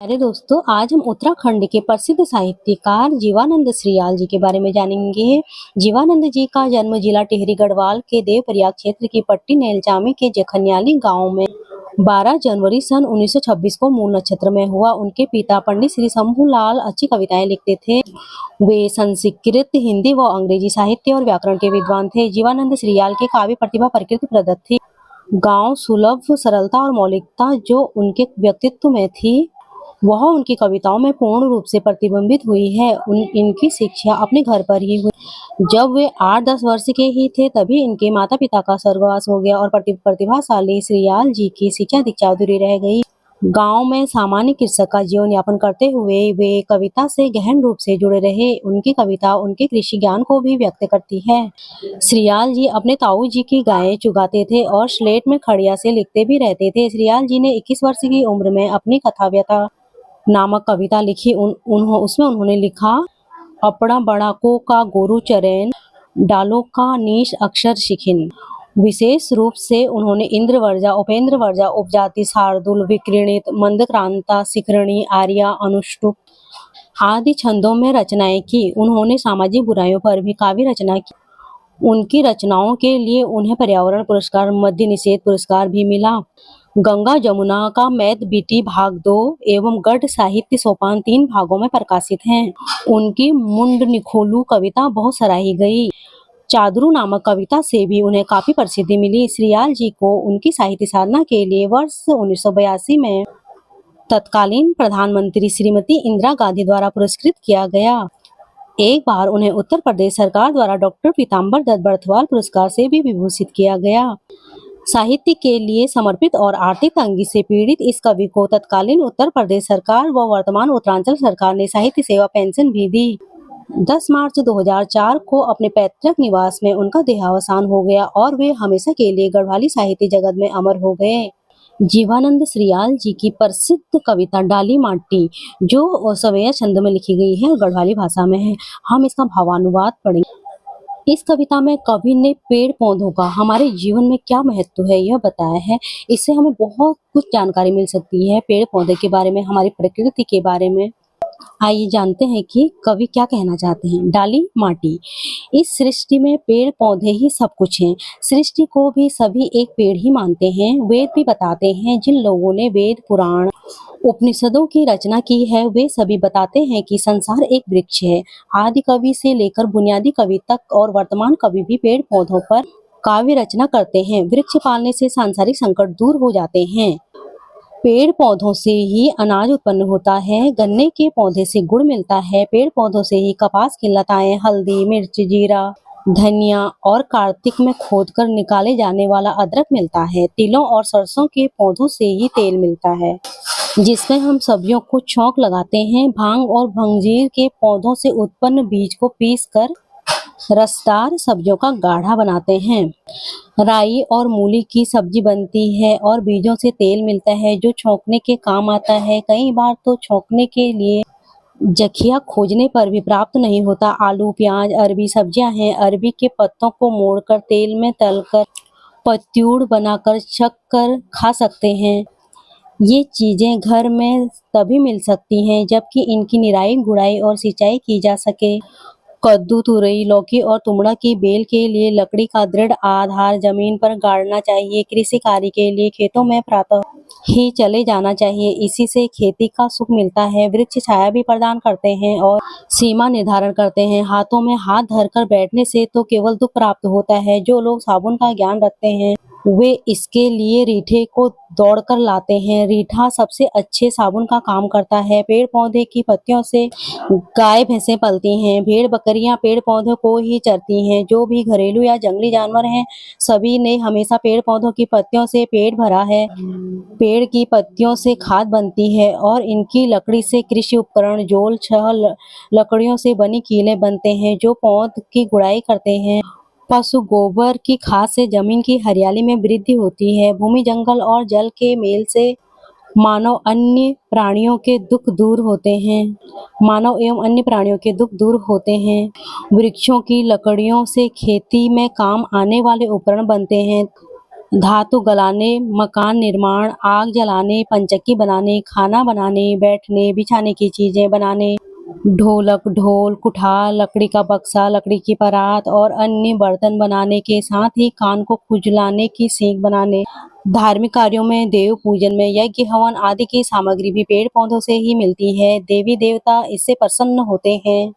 अरे दोस्तों, आज हम उत्तराखंड के प्रसिद्ध साहित्यकार जीवानंद श्रीयाल जी के बारे में जानेंगे। जीवानंद जी का जन्म जिला टिहरी गढ़वाल के देवप्रयाग क्षेत्र की पट्टी नेलचामी के जखनियाली गांव में 12 जनवरी सन 1926 को मूल नक्षत्र में हुआ। उनके पिता पंडित श्री शंभूलाल अच्छी कविताएं लिखते थे। वे संस्कृत, हिंदी व अंग्रेजी साहित्य और व्याकरण के विद्वान थे। जीवानंद श्रीयाल की काव्य प्रतिभा प्रकृति प्रदत्त थी। गांव सुलभ सरलता और मौलिकता जो उनके व्यक्तित्व में थी, वह उनकी कविताओं में पूर्ण रूप से प्रतिबिंबित हुई है। इनकी शिक्षा अपने घर पर ही हुई। जब वे 8-10 वर्ष के ही थे तभी इनके माता पिता का स्वर्गवास हो गया और प्रतिभाशाली श्रीयाल जी की शिक्षा दीक्षा अधूरी रह गई। गांव में सामान्य कृषक का जीवन यापन करते हुए वे कविता से गहन रूप से जुड़े रहे। उनकी कविता उनके कृषि ज्ञान को भी व्यक्त करती है। श्रीयाल जी अपने ताऊ जी की गायें चुगाते थे और स्लेट में खड़िया से लिखते भी रहते थे। श्रीयाल जी ने 21 वर्ष की उम्र में अपनी कथा व्यथा नामक कविता लिखी। उसमें उन्होंने लिखा, अपना बड़ाको का गोरु चरैन, डालो का नीश अक्षर शिखिन। विशेष रूप से उन्होंने इंद्रवर्जा, उपेंद्र वर्जा, उपजाति, शार्दुल, विकृणित, मंदक्रांता, शिखरणी, आर्या, अनुष्टुप आदि छंदों में रचनाएं की। उन्होंने सामाजिक बुराइयों पर भी काव्य रचना की। उनकी रचनाओं के लिए उन्हें पर्यावरण पुरस्कार, मद्य निषेध पुरस्कार भी मिला। गंगा जमुना का मैद बीटी भाग 2 एवं गढ़ साहित्य सोपान 3 भागों में प्रकाशित हैं। उनकी मुंड निखोलू कविता बहुत सराही गई। चादरू नामक कविता से भी उन्हें काफी प्रसिद्धि मिली। श्रीयाल जी को उनकी साहित्य साधना के लिए वर्ष 1982 में तत्कालीन प्रधानमंत्री श्रीमती इंदिरा गांधी द्वारा पुरस्कृत किया गया। एक बार उन्हें उत्तर प्रदेश सरकार द्वारा डॉक्टर पीताम्बर दत्त बर्थवाल पुरस्कार से भी विभूषित किया गया। साहित्य के लिए समर्पित और आर्थिक तंगी से पीड़ित इस कवि को तत्कालीन उत्तर प्रदेश सरकार व वर्तमान उत्तरांचल सरकार ने साहित्य सेवा पेंशन भी दी। 10 मार्च 2004 को अपने पैतृक निवास में उनका देहावसान हो गया और वे हमेशा के लिए गढ़वाली साहित्य जगत में अमर हो गए। जीवानंद श्रीयाल जी की प्रसिद्ध कविता डाली माटी, जो सवेया छंद में लिखी गई है और गढ़वाली भाषा में है। हम इसका भावानुवाद पढ़ेंगे। इस कविता में कवि ने पेड़ पौधों का हमारे जीवन में क्या महत्व है यह बताया है। इससे हमें बहुत कुछ जानकारी मिल सकती है पेड़ पौधे के बारे में, हमारी प्रकृति के बारे में। आइए जानते हैं कि कवि क्या कहना चाहते हैं। डाली माटी, इस सृष्टि में पेड़ पौधे ही सब कुछ हैं। सृष्टि को भी सभी एक पेड़ ही मानते हैं। वेद भी बताते हैं, जिन लोगों ने वेद, पुराण, उपनिषदों की रचना की है वे सभी बताते हैं कि संसार एक वृक्ष है। आदि कवि से लेकर बुनियादी कवि तक और वर्तमान कवि भी पेड़ पौधों पर काव्य रचना करते हैं। वृक्ष पालने से सांसारिक संकट दूर हो जाते हैं। पेड़ पौधों से ही अनाज उत्पन्न होता है। गन्ने के पौधे से गुड़ मिलता है। पेड़ पौधों से ही कपास की लताएं, हल्दी, मिर्च, जीरा, धनिया और कार्तिक में खोदकर निकाले जाने वाला अदरक मिलता है। तिलों और सरसों के पौधों से ही तेल मिलता है, जिसमें हम सब्जियों को छौंक लगाते हैं। भांग और भंजीर के पौधों से उत्पन्न बीज को पीसकर रसदार सब्जियों का गाढ़ा बनाते हैं। राई और मूली की सब्जी बनती है और बीजों से तेल मिलता है जो छौंकने के काम आता है। कई बार तो छौंकने के लिए जखिया खोजने पर भी प्राप्त नहीं होता। आलू, प्याज, अरबी सब्जियां हैं। अरबी के पत्तों को मोड़कर तेल में तलकर पत्यूड़ बनाकर छक कर खा सकते हैं। ये चीजें घर में तभी मिल सकती हैं जबकि इनकी निराई, गुड़ाई और सिंचाई की जा सके। कद्दू, तुरई, लौकी और तुमड़ा की बेल के लिए लकड़ी का दृढ़ आधार जमीन पर गाड़ना चाहिए। कृषि कार्य के लिए खेतों में प्रातः ही चले जाना चाहिए। इसी से खेती का सुख मिलता है। वृक्ष छाया भी प्रदान करते हैं और सीमा निर्धारण करते हैं। हाथों में हाथ धरकर बैठने से तो केवल दुख प्राप्त होता है। जो लोग साबुन का ज्ञान रखते हैं वे इसके लिए रीठे को दौड़कर लाते हैं। रीठा सबसे अच्छे साबुन का काम करता है। पेड़ पौधे की पत्तियों से गाय भैंसें पलती हैं। भेड़ बकरियां पेड़ पौधों को ही चरती हैं। जो भी घरेलू या जंगली जानवर हैं सभी ने हमेशा पेड़ पौधों की पत्तियों से पेट भरा है। पेड़ की पत्तियों से खाद बनती है और इनकी लकड़ी से कृषि उपकरण, जोल, छह लकड़ियों से बनी कीलें बनते हैं जो पौध की गुड़ाई करते हैं। पशु गोबर की खाद से जमीन की हरियाली में वृद्धि होती है। भूमि, जंगल और जल के मेल से मानव अन्य प्राणियों के दुख दूर होते हैं। मानव एवं अन्य प्राणियों के दुख दूर होते हैं। वृक्षों की लकड़ियों से खेती में काम आने वाले उपकरण बनते हैं। धातु गलाने, मकान निर्माण, आग जलाने, पंचक्की बनाने, खाना बनाने, बैठने, बिछाने की चीजें बनाने, ढोलक, ढोल, कुठार, लकड़ी का बक्सा, लकड़ी की परात और अन्य बर्तन बनाने के साथ ही कान को खुजलाने की सीख बनाने। धार्मिक कार्यों में, देव पूजन में यज्ञ, हवन आदि की सामग्री भी पेड़ पौधों से ही मिलती है। देवी देवता इससे प्रसन्न होते हैं।